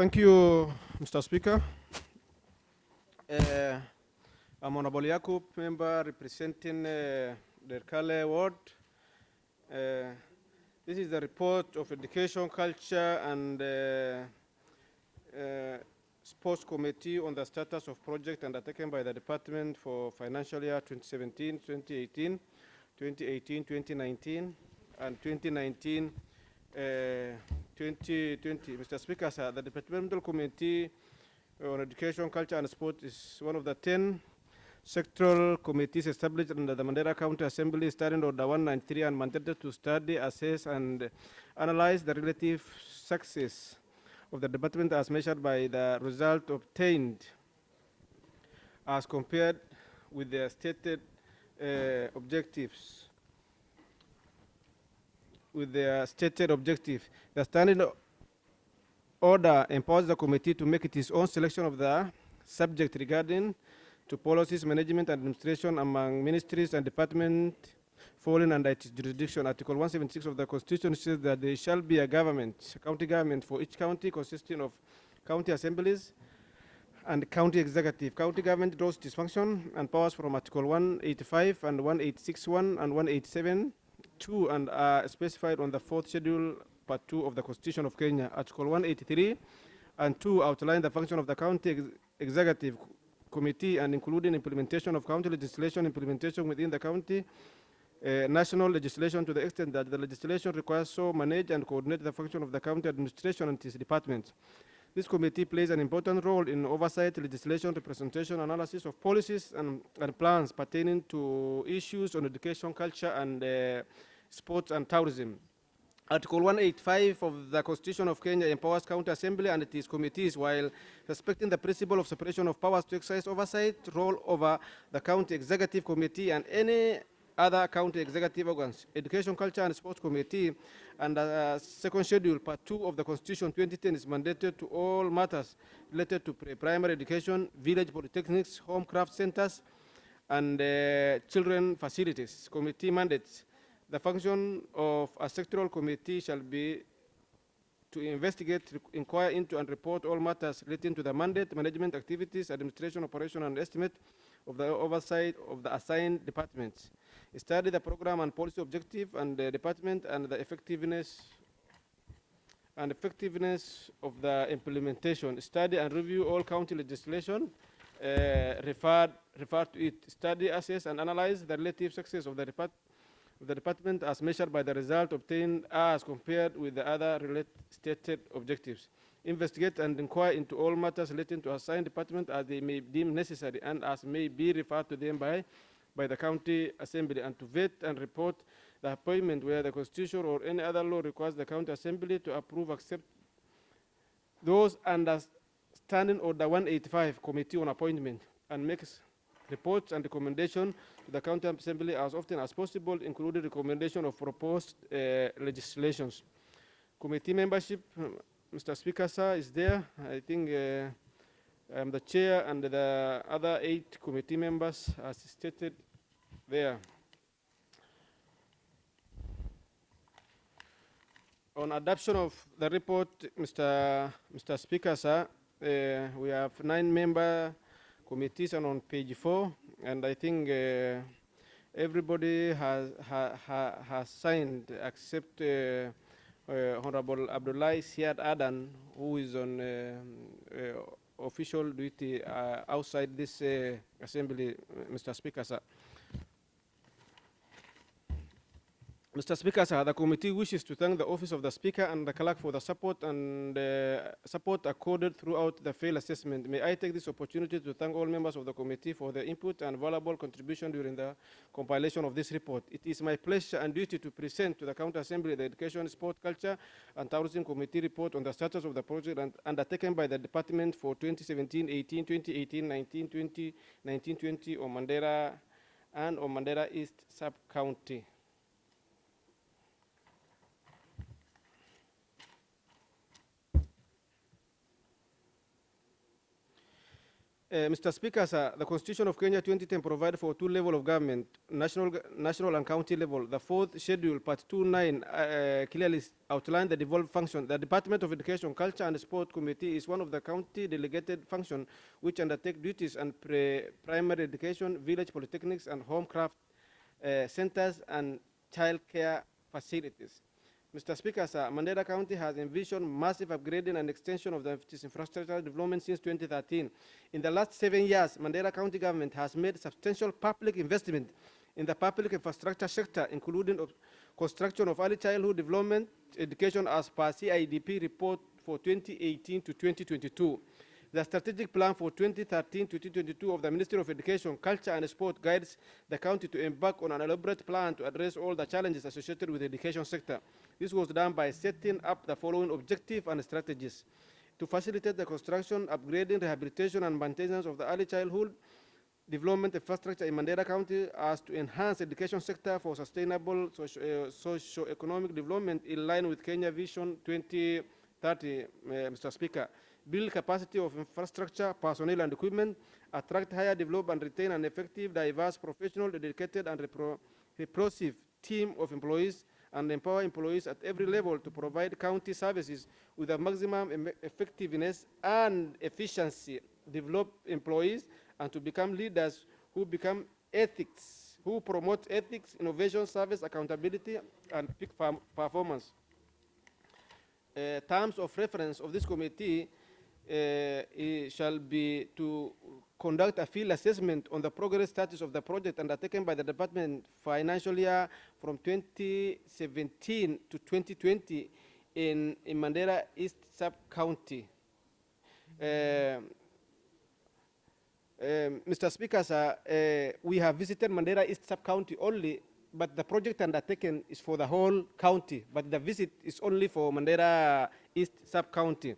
Thank you, Mr. Speaker. I'm Hon Yakub, member representing the Kale ward. This is the report of Education, Culture, and Sports Committee on the status of project undertaken by the Department for financial year 2017, 2018, 2019, and 2019. 2020. Mr. Speaker, sir, the Departmental Committee on Education, Culture and Sport is one of the 10 sectoral committees established under the Mandera County Assembly, starting Order 193 and mandated to study, assess, and analyze the relative success of the department as measured by the result obtained as compared with their stated objectives. The standing order empowers the committee to make its own selection of the subject regarding to policies, management, and administration among ministries and departments falling under its jurisdiction. Article 176 of the Constitution says that there shall be a county government for each county consisting of county assemblies and county executive. County government draws its function and powers from Article 185 and 1861 and 187 2 and are specified on the 4th schedule part 2 of the Constitution of Kenya. Article 183 and 2 outline the function of the county executive committee and including implementation of county legislation, implementation within the county national legislation to the extent that the legislation requires so manage and coordinate the function of the county administration and its departments. This committee plays an important role in oversight, legislation, representation, analysis of policies and plans pertaining to issues on education, culture, and sports and tourism. Article 185 of the Constitution of Kenya empowers county assembly and its committees while respecting the principle of separation of powers to exercise oversight role over the county executive committee and any other county executive organs. Education, Culture and Sports Committee and second schedule part 2 of the Constitution 2010 is mandated to all matters related to primary education, village polytechnics, home craft centers, and children facilities. Committee mandates. The function of a sectoral committee shall be to investigate, inquire into, and report all matters relating to the mandate, management activities, administration, operation, and estimate of the oversight of the assigned departments. Study the program and policy objective and the department and the effectiveness of the implementation. Study and review all county legislation. Refer to it. Study, assess, and analyze the relative success of the department as measured by the result obtained as compared with the other stated objectives. Investigate and inquire into all matters relating to assigned department as they may deem necessary and as may be referred to them by the county assembly, and to vet and report the appointment where the Constitution or any other law requires the county assembly to approve, accept those under Standing Order 185 Committee on Appointment, and makes reports and recommendations to the county assembly as often as possible, including recommendation of proposed legislations. Committee membership, Mr. Speaker, sir, is there. I think I'm the chair and the other 8 committee members as stated there. On adoption of the report, Mr. Speaker, sir, we have 9 member committees and on page 4, and I think everybody has signed except Honorable Abdullah Siad Adan, who is on official duty outside this assembly, Mr. Speaker, sir. Mr. Speaker, sir, the committee wishes to thank the Office of the Speaker and the Clerk for the support and support accorded throughout the failed assessment. May I take this opportunity to thank all members of the committee for their input and valuable contribution during the compilation of this report. It is my pleasure and duty to present to the County Assembly the Education, Sport, Culture, and Tourism Committee report on the status of the project undertaken by the Department for 2017-18, 2018-19, 2019-20 on Mandera and on Mandera East Sub-County. Mr. Speaker, sir, the Constitution of Kenya 2010 provides for two levels of government, national and county level. The fourth schedule, part 2.9, clearly outlines the devolved function. The Department of Education, Culture and Sport Committee is one of the county delegated functions which undertake duties and primary education, village polytechnics and home craft centers and child care facilities. Mr. Speaker, sir, Mandera County has envisioned massive upgrading and extension of its infrastructure development since 2013. In the last 7 years, Mandera County government has made substantial public investment in the public infrastructure sector, including construction of early childhood development education as per CIDP report for 2018 to 2022. The strategic plan for 2013 to 2022 of the Ministry of Education, Culture and Sport guides the county to embark on an elaborate plan to address all the challenges associated with the education sector. This was done by setting up the following objectives and strategies: to facilitate the construction, upgrading, rehabilitation, and maintenance of the early childhood development infrastructure in Mandera County, as to enhance education sector for sustainable socio-economic development in line with Kenya Vision 2030, Mr. Speaker. Build capacity of infrastructure, personnel, and equipment, attract, hire, develop, and retain an effective, diverse, professional, dedicated, and repressive team of employees, and empower employees at every level to provide county services with a maximum effectiveness and efficiency, develop employees, and to become leaders who become ethics, who promote ethics, innovation, service, accountability, and peak performance. Terms of reference of this committee shall be to conduct a field assessment on the progress status of the project undertaken by the department financial year from 2017 to 2020 in Mandera East Sub-County. Mr. Speaker, sir, we have visited Mandera East Sub-County only, but the project undertaken is for the whole county, but the visit is only for Mandera East Sub-County.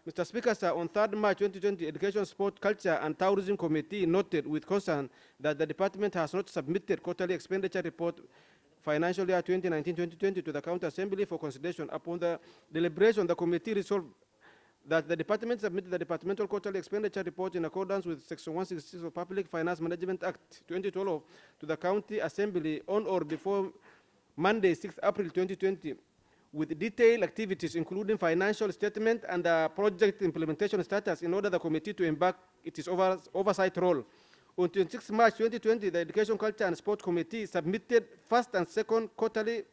Mr. Speaker, sir, on 3rd March 2020, Education, Sport, Culture and Tourism Committee noted with concern that the department has not submitted quarterly expenditure report financial year 2019-2020 to the County Assembly for consideration. Upon the deliberation, the committee resolved that the department submitted the departmental quarterly expenditure report in accordance with Section 166 of Public Finance Management Act 2012 to the County Assembly on or before Monday, 6 April 2020, with detailed activities including financial statement and the project implementation status in order the committee to embark its oversight role. On 26 March 2020, the Education, Culture and Sport Committee submitted first and second quarterly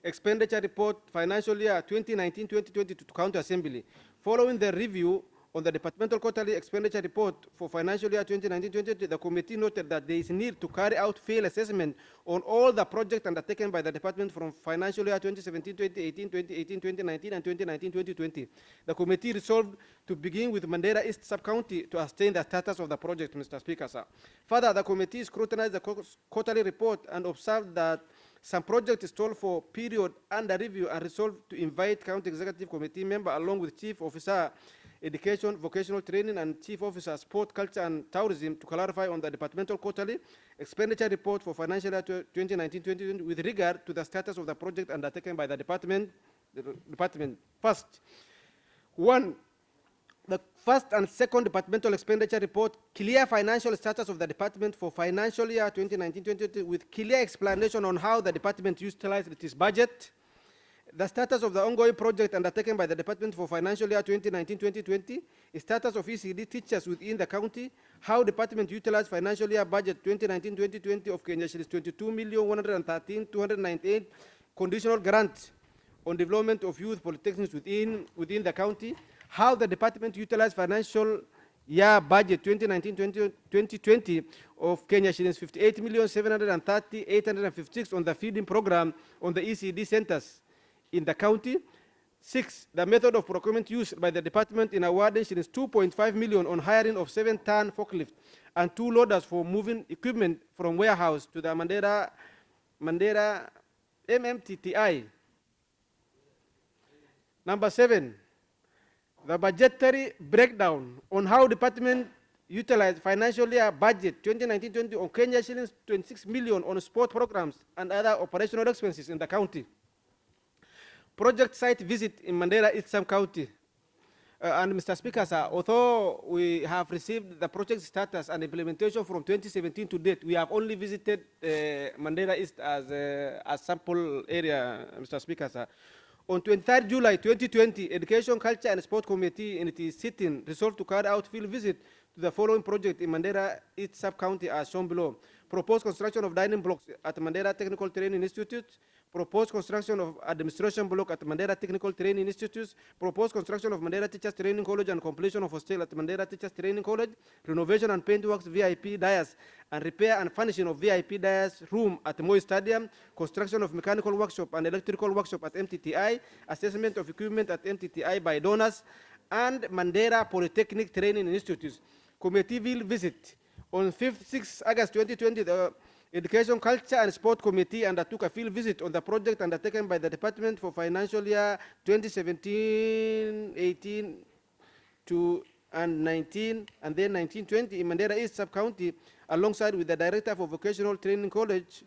expenditure report financial year 2019-2020 to County Assembly. Following the review on the departmental quarterly expenditure report for financial year 2019-2020, the committee noted that there is need to carry out field assessment on all the projects undertaken by the department from financial year 2017-2018, 2018-2019, and 2019-2020. The committee resolved to begin with Mandera East Sub-County to ascertain the status of the project, Mr. Speaker, sir. Further, the committee scrutinized the quarterly report and observed that some project is told for period under review and resolved to invite County Executive Committee member along with Chief Officer Education, Vocational Training, and Chief Officer Sport, Culture and Tourism to clarify on the departmental quarterly expenditure report for financial year 2019-2020 with regard to the status of the project undertaken by the department. First, one, the first and second departmental expenditure report clear financial status of the department for financial year 2019-2020 with clear explanation on how the department utilized its budget, the status of the ongoing project undertaken by the department for financial year 2019-2020, status of ECD teachers within the county, how department utilized financial year budget 2019-2020 of Kenya shillings 22,113,298 conditional grants on development of youth polytechnics within the county, how the department utilized financial year budget 2019-2020 of Kenya shillings 58,730,856 on the feeding program on the ECD centers in the county. 6, the method of procurement used by the department in awarding shillings 2.5 million on hiring of 7-ton forklift and 2 loaders for moving equipment from warehouse to the Mandera MMTTI. Number 7, the budgetary breakdown on how department utilized financial year budget 2019-20 on Kenya shillings 26 million on sport programs and other operational expenses in the county. Project site visit in Mandera East Sub-County. And Mr. Speaker, sir, although we have received the project status and implementation from 2017 to date, we have only visited Mandera East as a sample area, Mr. Speaker, sir. On 23rd July 2020, Education, Culture and Sport Committee in its sitting resolved to carry out field visit to the following project in Mandera East Sub-County as shown below. Proposed construction of dining blocks at Mandera Technical Training Institute, proposed construction of administration block at Mandera Technical Training Institute, proposed construction of Mandera Teachers Training College and completion of hostel at Mandera Teachers Training College, renovation and paintworks VIP dais and repair and furnishing of VIP dais room at Moi Stadium, construction of mechanical workshop and electrical workshop at MTTI, assessment of equipment at MTTI by donors, and Mandera Polytechnic Training Institute. Committee will visit. On 6 August 2020, the Education, Culture and Sport Committee undertook a field visit on the project undertaken by the Department for financial year 2017-18 to and 19 and then 1920 in Mandera East Sub-County, alongside with the Director for Vocational Training College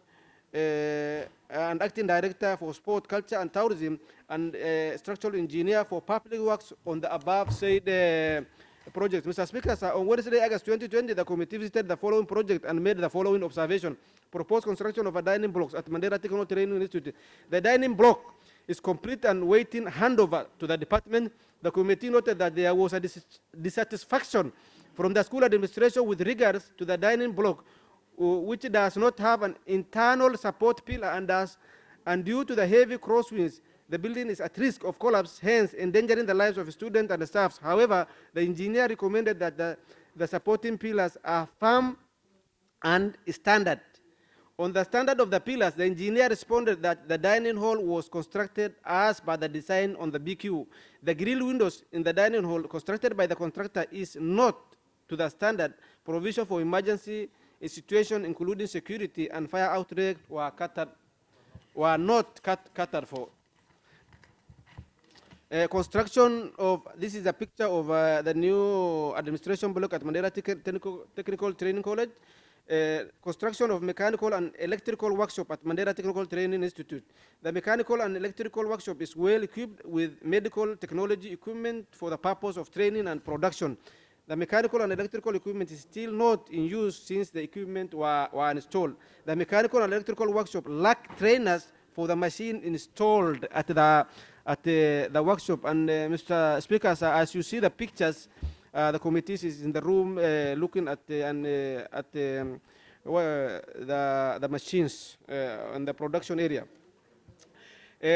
and Acting Director for Sport, Culture and Tourism and Structural Engineer for Public Works on the above said project. Mr. Speaker, sir, on Wednesday, August 2020, the committee visited the following project and made the following observation. Proposed construction of a dining blocks at Mandera Technical Training Institute. The dining block is complete and waiting handover to the department. The committee noted that there was a dissatisfaction from the school administration with regards to the dining block, which does not have an internal support pillar and due to the heavy crosswinds, the building is at risk of collapse, hence endangering the lives of students and the staff. However, the engineer recommended that the supporting pillars are firm and standard. On the standard of the pillars, the engineer responded that the dining hall was constructed as per the design on the BQ. The grill windows in the dining hall constructed by the contractor is not to the standard. Provision for emergency situation, including security and fire outbreak, were not catered for. Construction of, this is a picture of the new administration block at Mandera Technical Training College. Construction of mechanical and electrical workshop at Mandera Technical Training Institute. The mechanical and electrical workshop is well equipped with medical technology equipment for the purpose of training and production. The mechanical and electrical equipment is still not in use since the equipment were installed. The mechanical and electrical workshop lack trainers for the machine installed at the workshop. And Mr. Speaker, sir, as you see the pictures, the committee is in the room looking at the machines in the production area.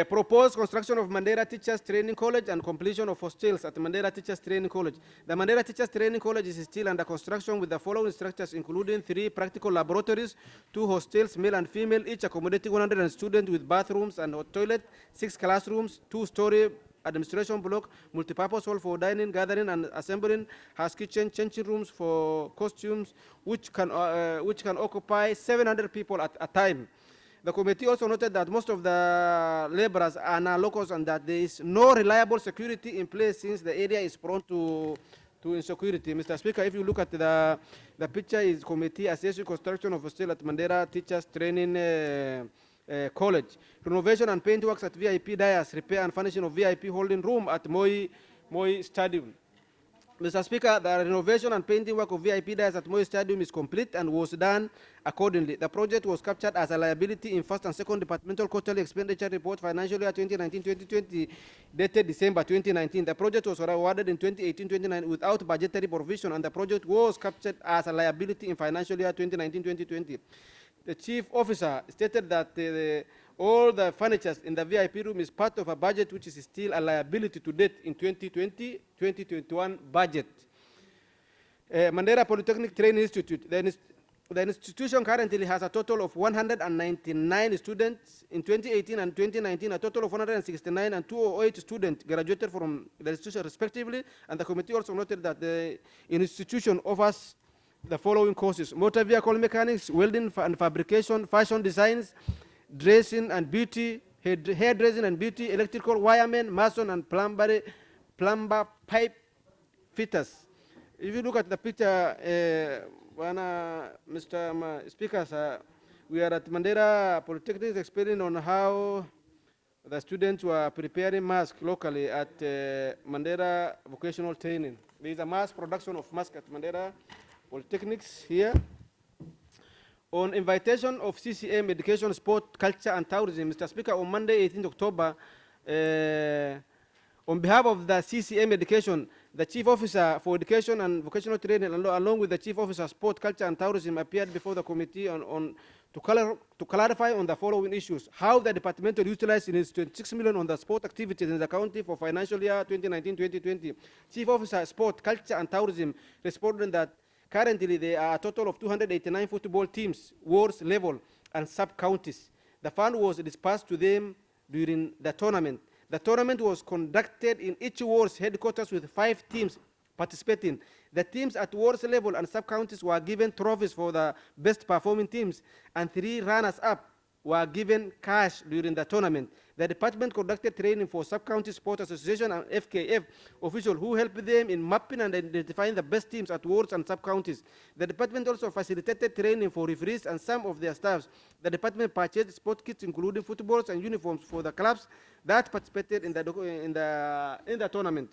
Proposed construction of Mandera Teachers Training College and completion of hostels at Mandera Teachers Training College. The Mandera Teachers Training College is still under construction with the following structures, including 3 practical laboratories, 2 hostels, male and female, each accommodating 100 students with bathrooms and a toilet, 6 classrooms, 2-story administration block, multipurpose hall for dining, gathering and assembling, has kitchen, changing rooms for costumes, which can occupy 700 people at a time. The committee also noted that most of the laborers are now locals and that there is no reliable security in place since the area is prone to insecurity. Mr. Speaker, if you look at the picture, is committee assessing construction of hostel at Mandera Teachers Training College, renovation and paint works at VIP dais, repair and furnishing of VIP holding room at Moi Stadium. Mr. Speaker, the renovation and painting work of VIP dais at Moi Stadium is complete and was done accordingly. The project was captured as a liability in first and second departmental quarterly expenditure report financial year 2019-2020 dated December 2019. The project was awarded in 2018-2019 without budgetary provision, and the project was captured as a liability in financial year 2019-2020. The chief officer stated that all the furniture in the VIP room is part of a budget which is still a liability to date in 2020-2021 budget. Mandera Polytechnic Training Institute. The institution currently has a total of 199 students. In 2018 and 2019, a total of 169 and 208 students graduated from the institution respectively, and the committee also noted that the institution offers the following courses: motor vehicle mechanics, welding and fabrication, fashion designs, dressing and beauty, hairdressing and beauty, electrical wireman, mason and plumber pipe fitters. If you look at the picture, Mr. Speaker, we are at Mandera Polytechnic explaining on how the students were preparing masks locally at Mandera Vocational Training. There is a mass production of masks at Mandera Polytechnics here. On invitation of CCM Education, Sport, Culture and Tourism, Mr. Speaker, on Monday, 18th October, on behalf of the CCM Education, the Chief Officer for Education and Vocational Training, along with the Chief Officer Sport, Culture and Tourism, appeared before the committee to clarify on the following issues: how the department will utilize its 26 million on the sport activities in the county for financial year 2019-2020. Chief Officer Sport, Culture and Tourism responded that currently there are a total of 289 football teams, wards level and sub-counties. The fund was dispersed to them during the tournament. The tournament was conducted in each ward's headquarters with 5 teams participating. The teams at wards level and sub-counties were given trophies for the best performing teams, and 3 runners-up were given cash during the tournament. The department conducted training for sub-county sport association and FKF officials who helped them in mapping and identifying the best teams at wards and sub-counties. The department also facilitated training for referees and some of their staffs. The department purchased sport kits including footballs and uniforms for the clubs that participated in the tournament.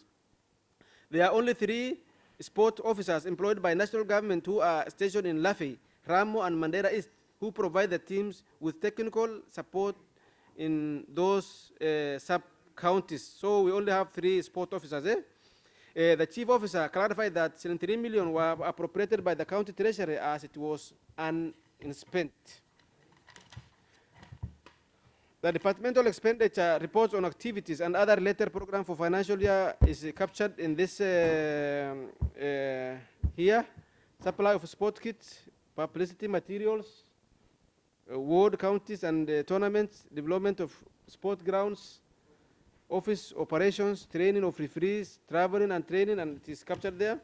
There are only 3 sport officers employed by national government who are stationed in Lafi, Ramo and Mandera East, who provide the teams with technical support in those sub-counties. So we only have 3 sport officers. The chief officer clarified that 73 million were appropriated by the county treasury as it was unspent. The departmental expenditure reports on activities and other related programs for financial year is captured in this here. Supply of sport kits, publicity materials, ward counties and tournaments, development of sport grounds, office operations, training of referees, traveling and training, and it is captured there.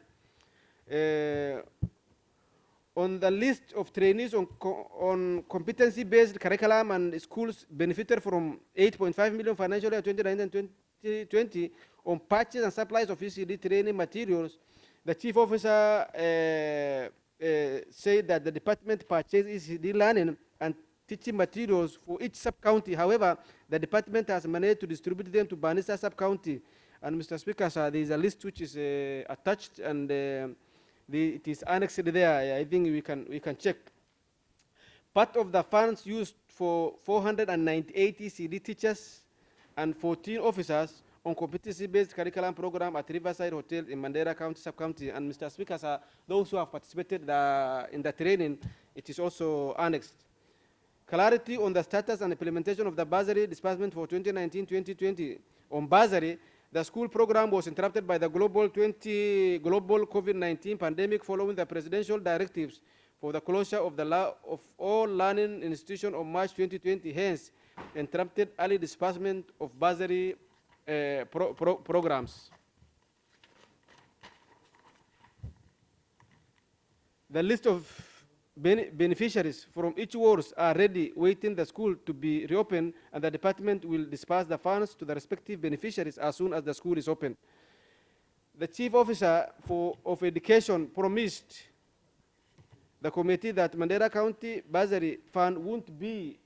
On the list of trainees on competency-based curriculum and schools benefited from 8.5 million financial year 2019-2020 on purchase and supplies of ECD training materials. The chief officer said that the department purchased ECD learning and teaching materials for each sub-county. However, the department has managed to distribute them to Banissa sub-county. And Mr. Speaker, sir, there is a list which is attached, and it is annexed there. I think we can check. Part of the funds used for 498 ECD teachers and 14 officers on competency-based curriculum program at Riverside Hotel in Mandera County sub-county. And Mr. Speaker, sir, those who have participated in the training, it is also annexed. Clarity on the status and implementation of the bursary disbursement for 2019-2020. On bursary, the school program was interrupted by the global COVID-19 pandemic following the presidential directives for the closure of all learning institutions on March 2020, hence interrupted early disbursement of bursary programs. The list of beneficiaries from each wards are ready, waiting the school to be reopened, and the department will disperse the funds to the respective beneficiaries as soon as the school is open. The chief officer of education promised the committee that Mandera County bursary fund won't be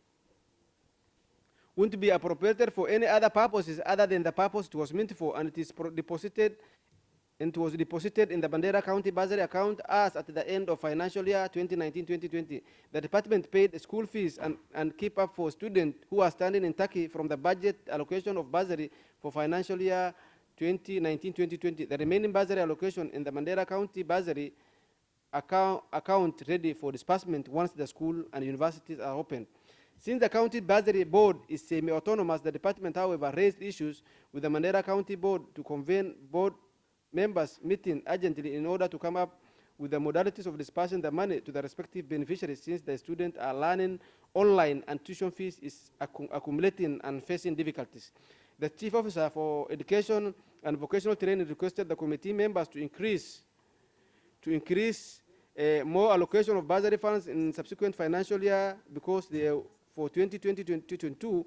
appropriated for any other purposes other than the purpose it was meant for, and it is deposited in the Mandera County bursary account as at the end of financial year 2019-2020. The department paid school fees and keep up for students who are standing in Turkey from the budget allocation of bursary for financial year 2019-2020. The remaining bursary allocation in the Mandera County bursary account ready for disbursement once the school and universities are open. Since the county bursary board is semi-autonomous, the department, however, raised issues with the Mandera County board to convene board members meeting urgently in order to come up with the modalities of dispersing the money to the respective beneficiaries, since the students are learning online and tuition fees is accumulating and facing difficulties. The chief officer for education and vocational training requested the committee members to increase more allocation of bursary funds in subsequent financial year, because for 2020-2022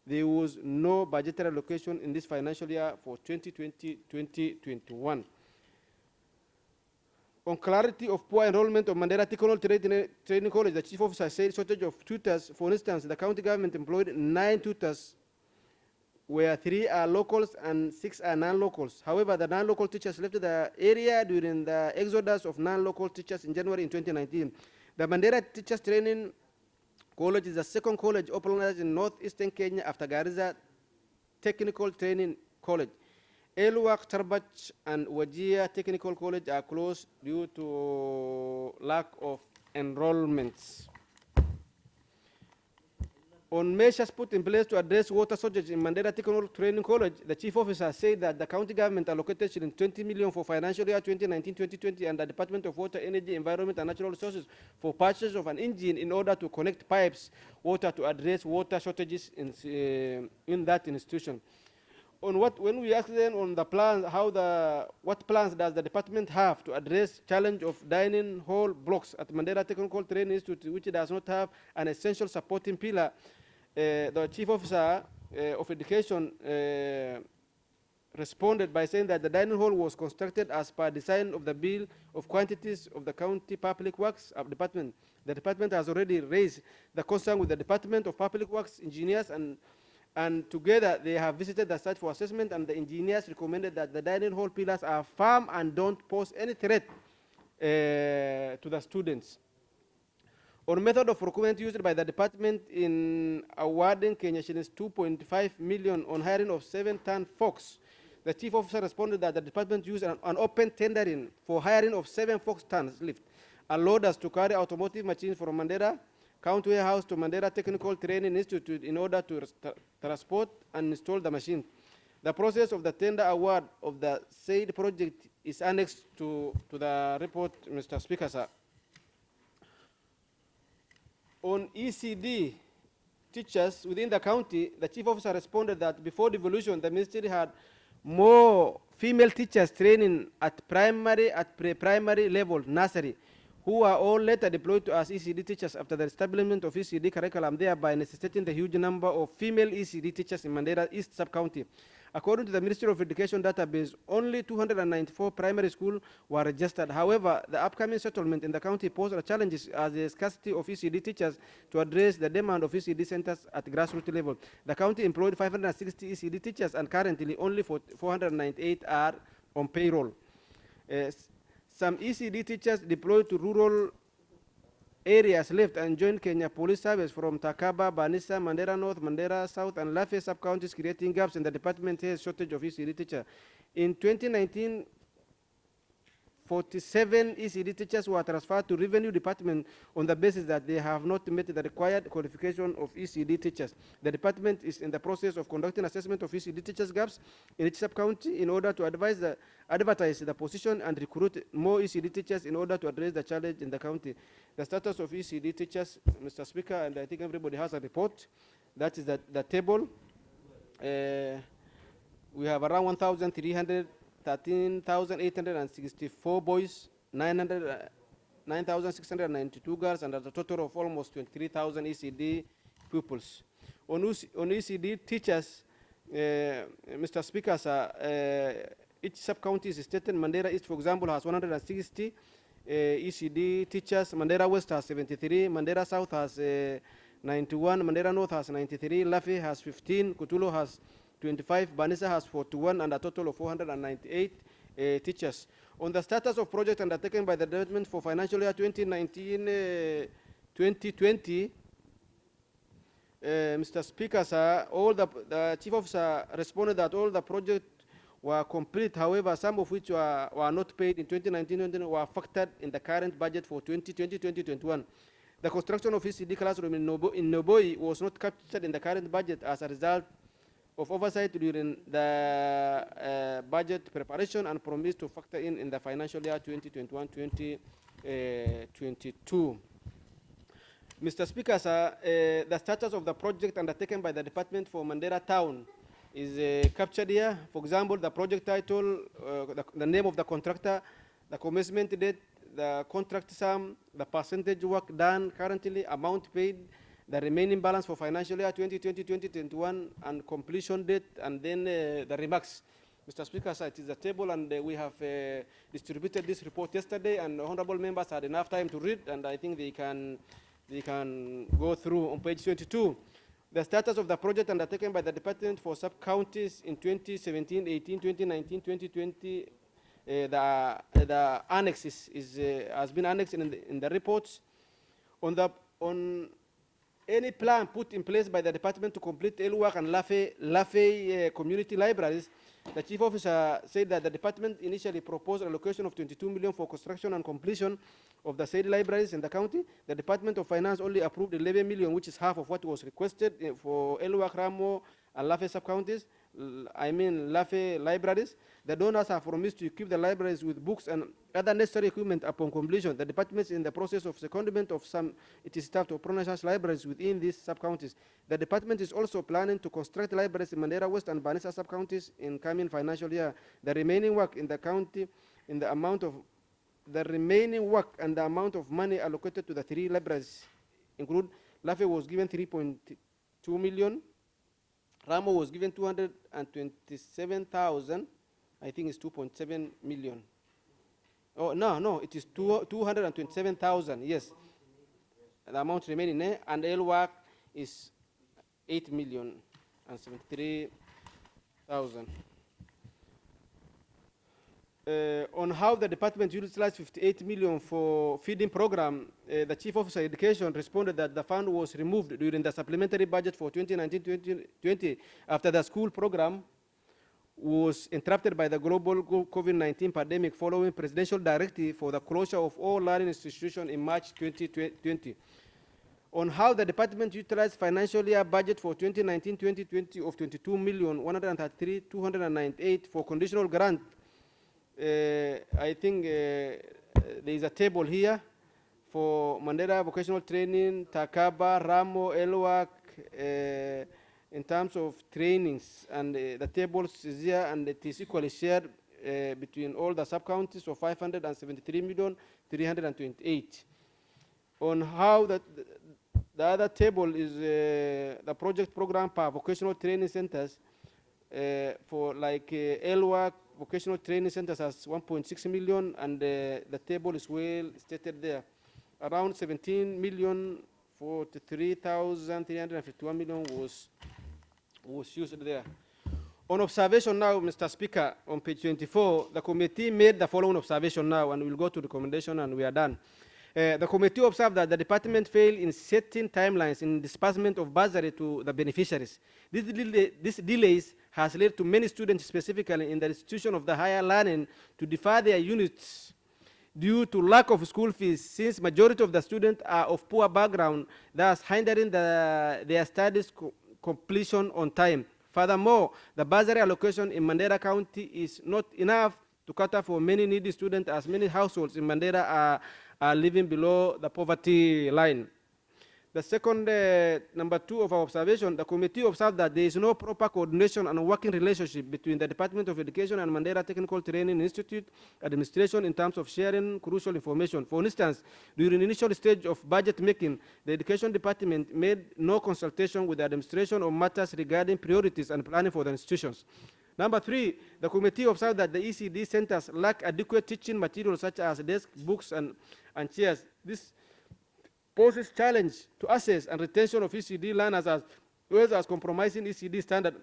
there was no budgetary allocation in this financial year for 2020-2021. On clarity of poor enrollment of Mandera Technical Training College, the chief officer said shortage of tutors. For instance, the county government employed 9 tutors where 3 are locals and 6 are non-locals. However, the non-local teachers left the area during the exodus of non-local teachers in January in 2019. The Mandera Teachers Training College is the second college opened in northeastern Kenya after Garissa Technical Training College. Elwak, Tarbach, and Wajir Technical College are closed due to lack of enrollments. On measures put in place to address water shortage in Mandera Technical Training College, the chief officer said that the county government allocated 20 million for financial year 2019-2020 and the Department of Water, Energy, Environment and Natural Resources for purchase of an engine in order to connect pipes water to address water shortages in that institution. When we asked them on the plans, what plans does the department have to address challenge of dining hall blocks at Mandera Technical Training Institute, which does not have an essential supporting pillar, the chief officer of education responded by saying that the dining hall was constructed as per design of the bill of quantities of the county public works department. The department has already raised the concern with the Department of Public Works engineers, and together they have visited the site for assessment, and the engineers recommended that the dining hall pillars are firm and don't pose any threat to the students. On method of procurement used by the department in awarding Kenya shillings 2.5 million on hiring of 7-ton forks, the chief officer responded that the department used an open tendering for hiring of 7 forks tons lift and loaders to carry automotive machines from Mandera County Warehouse to Mandera Technical Training Institute in order to transport and install the machine. The process of the tender award of the said project is annexed to the report, Mr. Speaker, sir. On ECD teachers within the county, the chief officer responded that before devolution, the ministry had more female teachers training at primary, at pre-primary level, nursery, who are all later deployed as ECD teachers after the establishment of ECD curriculum, thereby necessitating the huge number of female ECD teachers in Mandera East Sub-County. According to the Ministry of Education database, only 294 primary schools were registered. However, the upcoming settlement in the county posed challenges as the scarcity of ECD teachers to address the demand of ECD centers at grassroots level. The county employed 560 ECD teachers, and currently only 498 are on payroll. Some ECD teachers deployed to rural areas left and joined Kenya Police Service from Takaba, Banisa, Mandera North, Mandera South, and Lafe sub-counties, creating gaps in the department has shortage of ECD teachers. In 2019, 47 ECD teachers were transferred to Revenue Department on the basis that they have not met the required qualification of ECD teachers. The department is in the process of conducting assessment of ECD teachers gaps in each sub-county in order to advertise the position and recruit more ECD teachers in order to address the challenge in the county. The status of ECD teachers, Mr. Speaker, and I think everybody has a report. That is the table. We have around 13,864 boys, 9,692 girls, and a total of almost 23,000 ECD pupils. On ECD teachers, Mr. Speaker, each sub-county is stated. Mandera East, for example, has 160 ECD teachers. Mandera West has 73. Mandera South has 91. Mandera North has 93. Lafe has 15. Kutulo has 25, Banisa has 41, and a total of 498 teachers. On the status of project undertaken by the department for financial year 2019-2020, Mr. Speaker, sir, all the chief officer responded that all the projects were complete. However, some of which were not paid in 2019 were factored in the current budget for 2020-2021. The construction of ECD classroom in Noboi was not captured in the current budget as a result of oversight during the budget preparation and promised to factor in the financial year 2021-2022. Mr. Speaker, sir, the status of the project undertaken by the department for Mandera Town is captured here. For example, the project title, the name of the contractor, the commencement date, the contract sum, the percentage work done currently, amount paid, the remaining balance for financial year 2020-2021, and completion date, and then the remarks. Mr. Speaker, sir, it is a table, and we have distributed this report yesterday, and honorable members had enough time to read, and I think they can go through on page 22. The status of the project undertaken by the department for sub-counties in 2017, 18, 2019, 2020, the annex has been annexed in the reports. On any plan put in place by the department to complete Elwak and Lafay community libraries, the chief officer said that the department initially proposed a allocation of 22 million for construction and completion of the said libraries in the county. The Department of Finance only approved 11 million, which is half of what was requested for Elwak, Ramo, and Lafay sub-counties. Lafay libraries. The donors have promised to equip the libraries with books and other necessary equipment upon completion. The department is in the process of secondment of some its staff to pronounced libraries within these sub-counties. The department is also planning to construct libraries in Mandera West and Banissa sub-counties in coming financial year. The remaining work in the county in the amount of money allocated to the three libraries include Lafay was given 3.2 million. Ramo was given 227,000. I think it's 2.7 million. Oh, no, it is 227,000, yes. The amount remaining, and Elwak is 8,073,000. On how the department utilized 58 million for feeding program, the chief officer of education responded that the fund was removed during the supplementary budget for 2019-2020 after the school program was interrupted by the global COVID-19 pandemic following presidential directive for the closure of all learning institutions in March 2020. On how the department utilized financial year budget for 2019-2020 of 22,133,298 for conditional grant. I think there is a table here for Mandera vocational training, Takaba, Ramo, Elwak, in terms of trainings, and the tables is here, and it is equally shared between all the sub-counties of 573,328. On how the other table is the project program per vocational training centers for like Elwak, vocational training centers has 1.6 million, and the table is well stated there. Around 17,043,351 million was used there. On observation now, Mr. Speaker, on page 24, the committee made the following observation now, and we'll go to recommendation, and we are done. The committee observed that the department failed in setting timelines in disbursement of bursary to the beneficiaries. This delays has led to many students, specifically in the institution of the higher learning, to defer their units due to lack of school fees, since majority of the students are of poor background, thus hindering their studies completion on time. Furthermore, the bursary allocation in Mandera County is not enough to cater for many needy students, as many households in Mandera are living below the poverty line. The second, number two of our observation, the committee observed that there is no proper coordination and working relationship between the Department of Education and Mandera Technical Training Institute administration in terms of sharing crucial information. For instance, during the initial stage of budget making, the Education Department made no consultation with the administration on matters regarding priorities and planning for the institutions. Number three, the committee observed that the ECD centers lack adequate teaching materials such as desks, books, and chairs. This poses challenge to access and retention of ECD learners, as well as compromising ECD standard.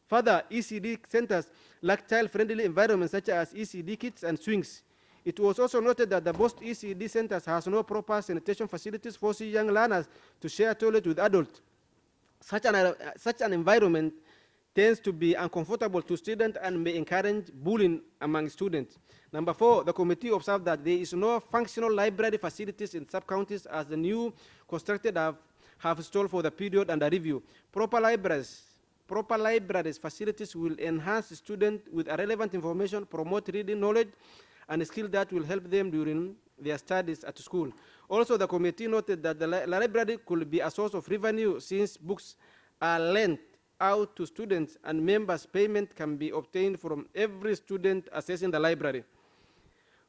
Further, ECD centers lack child-friendly environments such as ECD kits and swings. It was also noted that the most ECD centers has no proper sanitation facilities, forcing young learners to share toilet with adults. Such an environment tends to be uncomfortable to students and may encourage bullying among students. Number four, the committee observed that there is no functional library facilities in sub-counties, as the new constructed have stalled for the period under review. Proper libraries facilities will enhance students with relevant information, promote reading knowledge, and skill that will help them during their studies at school. Also, the committee noted that the library could be a source of revenue, since books are lent out to students and members' payment can be obtained from every student accessing the library.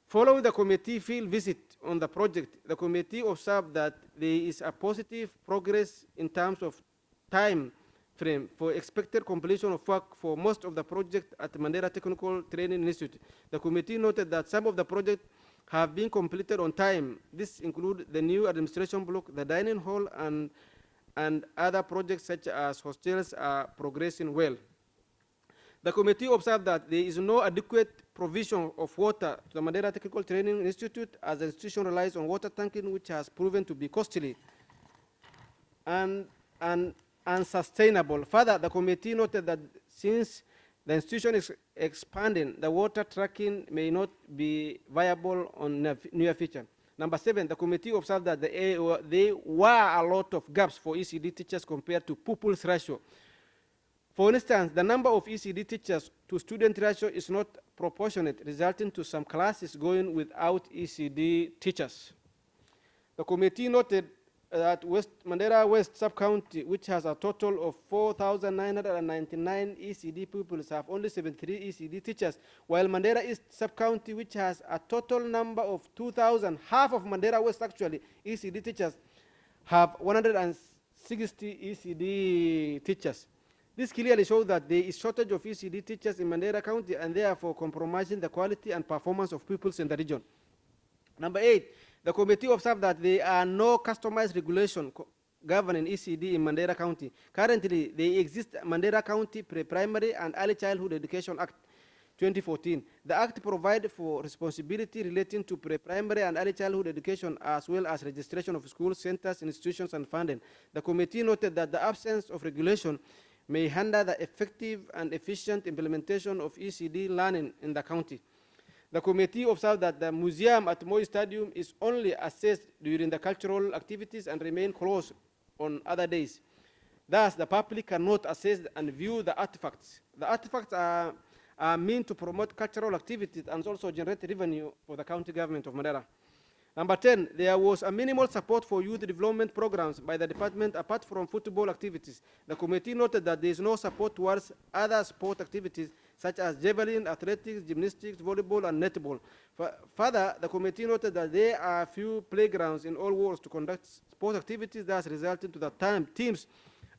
Following the committee field visit on the project, the committee observed that there is a positive progress in terms of time frame for expected completion of work for most of the project at Mandera Technical Training Institute. The committee noted that some of the projects have been completed on time. This includes the new administration block, the dining hall, and and other projects such as hostels are progressing well. The committee observed that there is no adequate provision of water to the Madeira Technical Training Institute, as the institution relies on water tanking, which has proven to be costly and unsustainable. Further, the committee noted that since the institution is expanding, the water tracking may not be viable on near future. Number 7, the committee observed that there were a lot of gaps for ECD teachers compared to pupils ratio. For instance, the number of ECD teachers to student ratio is not proportionate, resulting to some classes going without ECD teachers. The committee noted that Madeira West Sub-County, which has a total of 4,999 ECD pupils, have only 73 ECD teachers, while Madeira East Sub-County, which has a total number of 2,000, half of Madeira West actually, ECD teachers, have 160 ECD teachers. This clearly shows that there is shortage of ECD teachers in Madeira County and therefore compromising the quality and performance of pupils in the region. Number 8, the committee observed that there are no customized regulation governing ECD in Madeira County. Currently, there exists Madeira County Pre-Primary and Early Childhood Education Act 2014. The Act provides for responsibility relating to pre-primary and early childhood education, as well as registration of schools, centers, institutions, and funding. The committee noted that the absence of regulation may hinder the effective and efficient implementation of ECD learning in the county. The committee observed that the museum at Moi Stadium is only accessed during the cultural activities and remain closed on other days. Thus, the public cannot access and view the artifacts. The artifacts are meant to promote cultural activities and also generate revenue for the county government of Madeira. Number 10, there was a minimal support for youth development programs by the department apart from football activities. The committee noted that there is no support towards other sport activities such as javelin, athletics, gymnastics, volleyball, and netball. Further, the committee noted that there are few playgrounds in all wards to conduct sport activities, thus resulting to the teams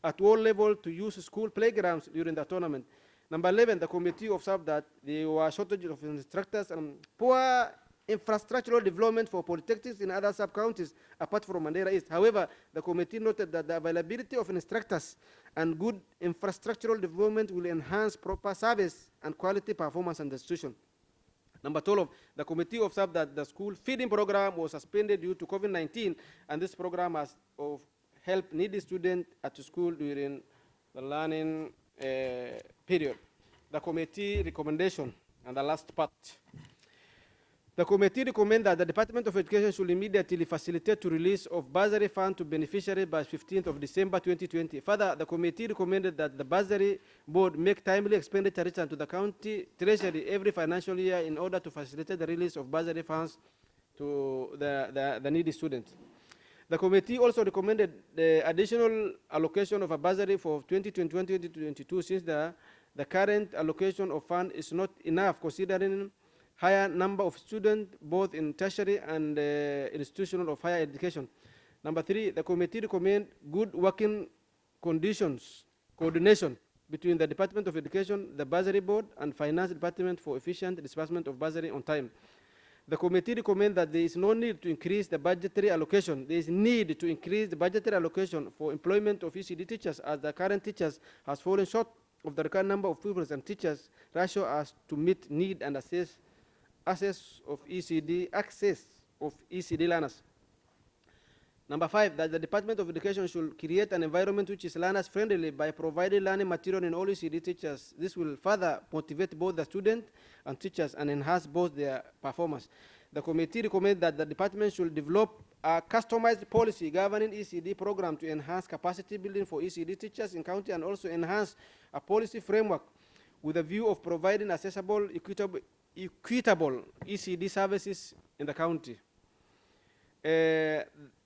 at all levels to use school playgrounds during the tournament. Number 11, the committee observed that there were shortages of instructors and poor infrastructural development for polytechnics in other sub-counties apart from Madeira East. However, the committee noted that the availability of instructors and good infrastructural development will enhance proper service and quality performance in the institution. Number 12, the committee observed that the school feeding program was suspended due to COVID-19, and this program has helped needy students at school during the learning period. The committee recommendation, and the last part. The committee recommends that the Department of Education should immediately facilitate the release of bursary fund to beneficiaries by 15th of December 2020. Further, the committee recommended that the bursary board make timely expenditure return to the county treasury every financial year in order to facilitate the release of bursary funds to the needy students. The committee also recommended the additional allocation of a bursary for 2021-2022 since the current allocation of fund is not enough considering higher number of students both in tertiary and institutional of higher education. Number 3, the committee recommend good working conditions, coordination between the Department of Education, the Bursary Board, and Finance Department for efficient disbursement of bursary on time. The committee recommends that there is no need to increase the budgetary allocation. There is need to increase the budgetary allocation for employment of ECD teachers, as the current teachers has fallen short of the required number of pupils and teachers ratio as to meet need and access of ECD learners. Number 5, that the Department of Education should create an environment which is learners friendly by providing learning material in all ECD teachers. This will further motivate both the students and teachers and enhance both their performance. The committee recommends that the department should develop a customized policy governing ECD program to enhance capacity building for ECD teachers in county and also enhance a policy framework with a view of providing accessible, equitable ECD services in the county.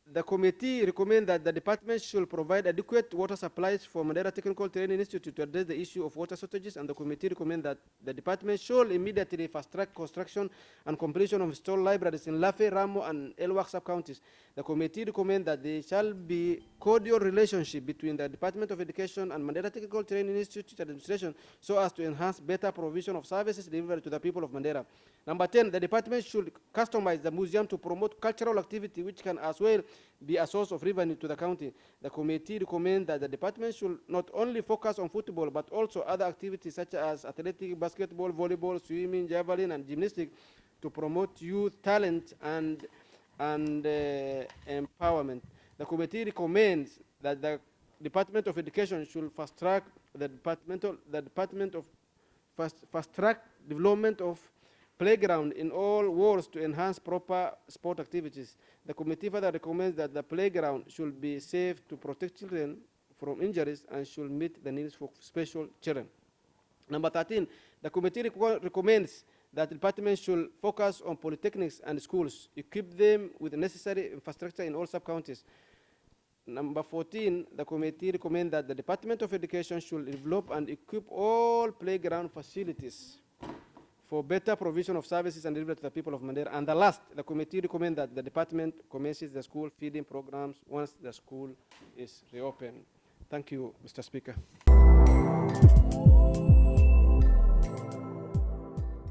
The committee recommends that the department should provide adequate water supplies for Madeira Technical Training Institute to address the issue of water shortages, and the committee recommends that the department should immediately fast-track construction and completion of installed libraries in Lafe, Ramo, and Elwak sub-counties. The committee recommends that there shall be cordial relationship between the Department of Education and Madeira Technical Training Institute administration so as to enhance better provision of services delivered to the people of Madeira. Number 10, the department should customize the museum to promote cultural activity which can as well be a source of revenue to the county. The committee recommends that the department should not only focus on football, but also other activities such as athletic, basketball, volleyball, swimming, javelin, and gymnastics to promote youth talent and empowerment. The committee recommends that the Department of Education should fast track fast track development of playground in all wards to enhance proper sport activities. The committee further recommends that the playground should be safe to protect children from injuries and should meet the needs for special children. Number 13, the committee recommends that the department should focus on polytechnics and schools, equip them with the necessary infrastructure in all sub-counties. Number 14, the committee recommends that the Department of Education should develop and equip all playground facilities for better provision of services and delivery to the people of Mandera. And the last, the committee recommends that the department commences the school feeding programs once the school is reopened. Thank you, Mr. Speaker.